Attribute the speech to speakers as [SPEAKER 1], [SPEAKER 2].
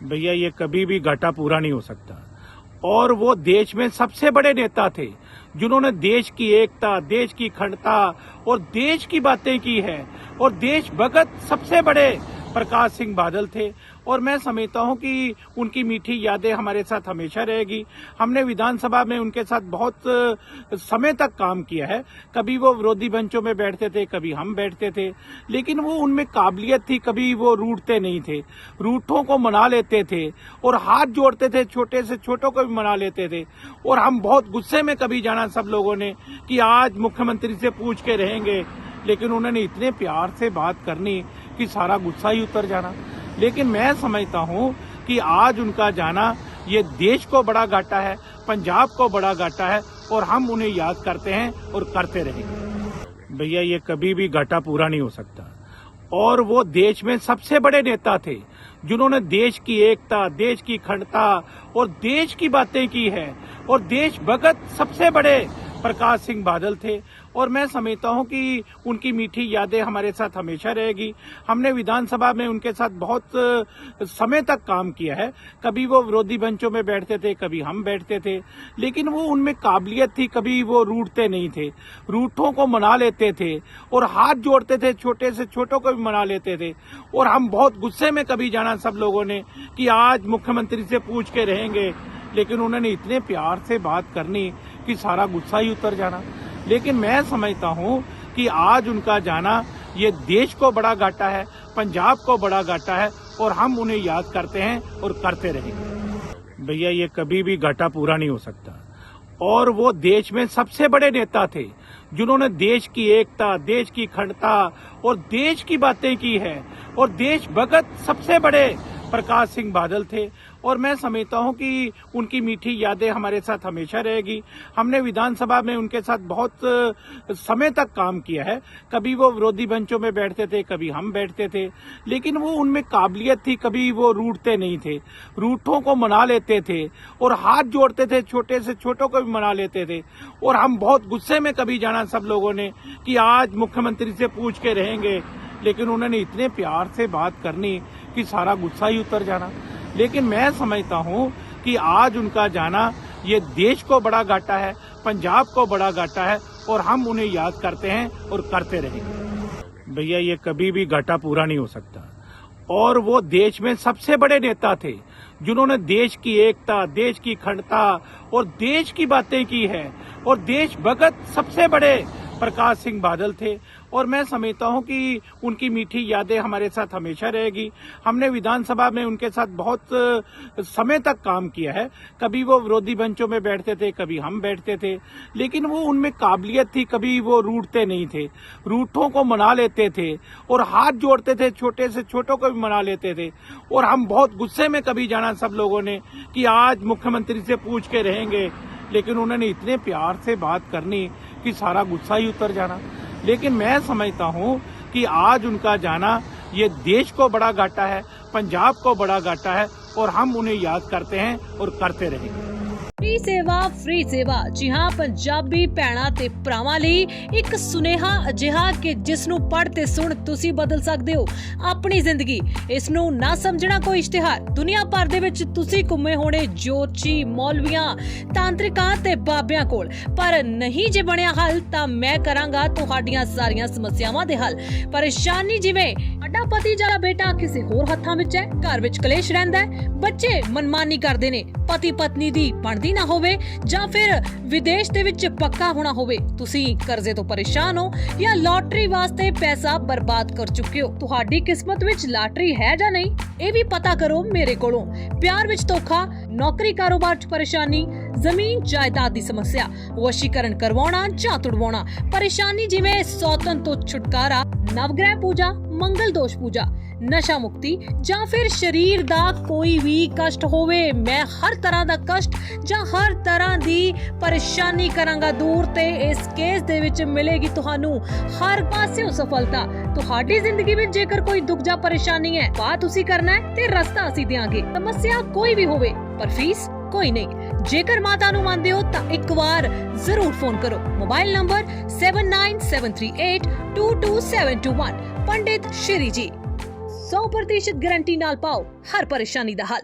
[SPEAKER 1] भैया ये कभी भी घाटा पूरा नहीं हो सकता। और वो देश में सबसे बड़े नेता थे जिन्होंने देश की एकता, देश की अखंडता और देश की बातें की है। और देशभक्त सबसे बड़े प्रकाश सिंह बादल थे। और मैं समझता हूं कि उनकी मीठी यादें हमारे साथ हमेशा रहेगी। हमने विधानसभा में उनके साथ बहुत समय तक काम किया है। कभी वो विरोधी बेंचों में बैठते थे, कभी हम बैठते थे, लेकिन वो उनमें काबिलियत थी, कभी वो रूठते नहीं थे। रूठों को मना लेते थे और हाथ जोड़ते थे, छोटे से छोटों को भी मना लेते थे। और हम बहुत गुस्से में कभी जाना सब लोगों ने कि आज मुख्यमंत्री से पूछ के रहेंगे, लेकिन उन्होंने इतने प्यार से बात करनी कि सारा गुस्सा ही उतर जाना। लेकिन मैं समझता हूं कि आज उनका जाना ये देश को बड़ा घाटा है, पंजाब को बड़ा घाटा है, और हम उन्हें याद करते हैं और करते रहेंगे। भैया ये कभी भी घाटा पूरा नहीं हो सकता। और वो देश में सबसे बड़े नेता थे जिन्होंने देश की एकता, देश की अखंडता और देश की बातें की है। और देशभक्त सबसे बड़े प्रकाश सिंह बादल थे। और मैं समझता हूं कि उनकी मीठी यादें हमारे साथ हमेशा रहेगी। हमने विधानसभा में उनके साथ बहुत समय तक काम किया है। कभी वो विरोधी बेंचों में बैठते थे, कभी हम बैठते थे, लेकिन वो उनमें काबिलियत थी, कभी वो रूठते नहीं थे। रूठों को मना लेते थे और हाथ जोड़ते थे, छोटे से छोटों को भी मना लेते थे। और हम बहुत गुस्से में कभी जाना सब लोगों ने कि आज मुख्यमंत्री से पूछ के रहेंगे, लेकिन उन्होंने इतने प्यार से बात करनी कि सारा गुस्सा ही उतर जाना। लेकिन मैं समझता हूं कि आज उनका जाना ये देश को बड़ा घाटा है, पंजाब को बड़ा घाटा है, और हम उन्हें याद करते हैं और करते रहेंगे। भैया ये कभी भी घाटा पूरा नहीं हो सकता। और वो देश में सबसे बड़े नेता थे जिन्होंने देश की एकता, देश की अखंडता और देश की बातें की है। और देशभक्त सबसे बड़े प्रकाश सिंह बादल थे। और मैं समझता हूं कि उनकी मीठी यादें हमारे साथ हमेशा रहेगी। हमने विधानसभा में उनके साथ बहुत समय तक काम किया है। कभी वो विरोधी बेंचों में बैठते थे, कभी हम बैठते थे, लेकिन वो उनमें काबिलियत थी, कभी वो रूठते नहीं थे। रूठों को मना लेते थे और हाथ जोड़ते थे, छोटे से छोटों को भी मना लेते थे। और हम बहुत गुस्से में कभी जाना सब लोगों ने कि आज मुख्यमंत्री से पूछ के रहेंगे, लेकिन उन्होंने इतने प्यार से बात करनी कि सारा गुस्सा ही उतर जाना। लेकिन मैं समझता हूं कि आज उनका जाना ये देश को बड़ा घाटा है, पंजाब को बड़ा घाटा है, और हम उन्हें याद करते हैं और करते रहेंगे। भैया ये कभी भी घाटा पूरा नहीं हो सकता। और वो देश में सबसे बड़े नेता थे जिन्होंने देश की एकता, देश की अखंडता और देश की बातें की है। और देशभक्त सबसे बड़े प्रकाश सिंह बादल थे। और मैं समझता हूं कि उनकी मीठी यादें हमारे साथ हमेशा रहेगी। हमने विधानसभा में उनके साथ बहुत समय तक काम किया है। कभी वो विरोधी बेंचों में बैठते थे, कभी हम बैठते थे, लेकिन वो उनमें काबिलियत थी, कभी वो रूठते नहीं थे। रूठों को मना लेते थे और हाथ जोड़ते थे, छोटे से छोटों को भी मना लेते थे। और हम बहुत गुस्से में कभी जाना सब लोगों ने कि आज मुख्यमंत्री से पूछ के रहेंगे, लेकिन उन्होंने इतने प्यार से बात करनी कि सारा गुस्सा ही उतर जाना। लेकिन मैं समझता हूं कि आज उनका जाना ये देश को बड़ा घाटा है, पंजाब को बड़ा घाटा है, और हम उन्हें याद करते हैं और करते रहेंगे।
[SPEAKER 2] फ्री सेवा जी हाँ, पंजाबी भैणां ते भरावां लई एक सुनेहा अजिहा कि जिस नूं पढ़ ते सुण तुसीं बदल सकदे हो अपनी जिंदगी। इस नूं ना समझना कोई इश्तिहार। दुनिया भर दे विच तुसीं घुमे होणे जोतशी, मौलवियां, तांत्रिकां ते बाबियां कोल, पर नहीं जे बणिया हल तां मैं करांगा तुहाडीਆਂ सारियां समस्यावां दे हल। परेशानी जिवें साडा पति जां बेटा किसी होर हत्थां विच है, घर विच कलेश रहिंदा है, बच्चे मनमानी करदे ने, पति पत्नी दी ਬਣਦੀ ना होवे, ਜਾਂ फिर विदेश ਦੇ ਵਿੱਚ ਪੱਕਾ ਹੋਣਾ ਹੋਵੇ, ਤੁਸੀਂ ਕਰਜ਼ੇ ਤੋਂ ਪਰੇਸ਼ਾਨ ਹੋ ਜਾਂ ਲੋਟਰੀ ਵਾਸਤੇ ਪੈਸਾ ਬਰਬਾਦ ਕਰ ਚੁੱਕੇ ਹੋ, ਤੁਹਾਡੀ ਕਿਸਮਤ ਵਿੱਚ ਲਾਟਰੀ ਹੈ ਜਾਂ ਨਹੀਂ ਇਹ ਵੀ ਪਤਾ ਕਰੋ ਮੇਰੇ ਕੋਲੋਂ। ਪਿਆਰ ਵਿੱਚ ਧੋਖਾ, ਨੌਕਰੀ ਕਾਰੋਬਾਰ 'ਚ ਪਰੇਸ਼ਾਨੀ, ਜ਼ਮੀਨ ਜਾਇਦਾਦ ਦੀ ਸਮੱਸਿਆ, ਵਸ਼ੀਕਰਨ ਕਰਵਾਉਣਾ ਜਾਂ ਤੁੜਵਾਉਣਾ, ਪਰੇਸ਼ਾਨੀ ਜਿਵੇਂ ਸੌਤਨ ਤੋਂ ਛੁਟਕਾਰਾ, ਨਵਗ੍ਰਹਿ ਪੂਜਾ, ਮੰਗਲ ਦੋਸ਼ ਪੂਜਾ, नशा मुक्ति, ਜਾਂ फिर शरीर दा कोई भी कष्ट होवे, मैं हर तरह दा कष्ट ਜਾਂ हर तरह दी परेशानी करांगा दूर, ते इस केस दे विच मिलेगी तुहानू हर पासेओं सफलता। तुहाडी जिंदगी विच जेकर कोई दुख ਜਾਂ परेशानी है, बात तुसी करना है ते रस्ता असी देंगे। समस्या कोई भी होवे पर फीस कोई नहीं। जेकर माता नू मानदे हो तां एक बार जरूर फोन करो। Mobile number 7973822721। पंडित श्री जी 100% गारंटी नाल पाओ हर परेशानी दा हल।